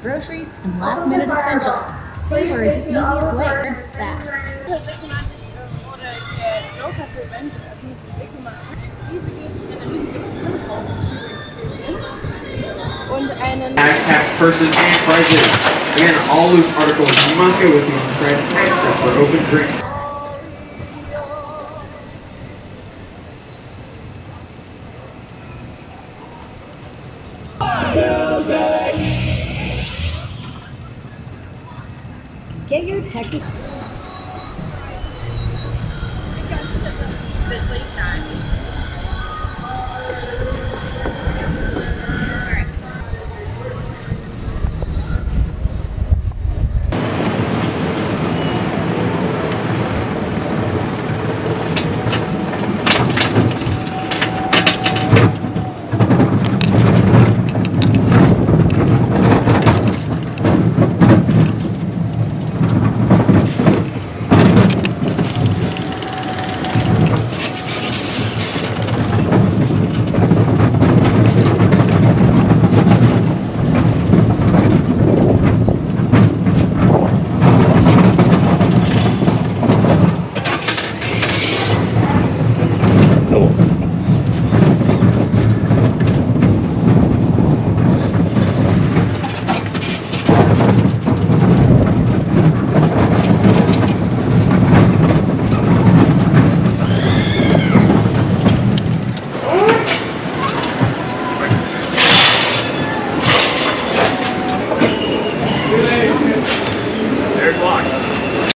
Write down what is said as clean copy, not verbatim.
groceries, and last-minute essentials. Favor is the easiest way, fast. 96 wurde der Joker-Event eine riesige Filmhaus-Experience und einen Backpacks, purses, and prizes. Again, all loose articles you must go with you on the Friday night except for open drink. Get your Texas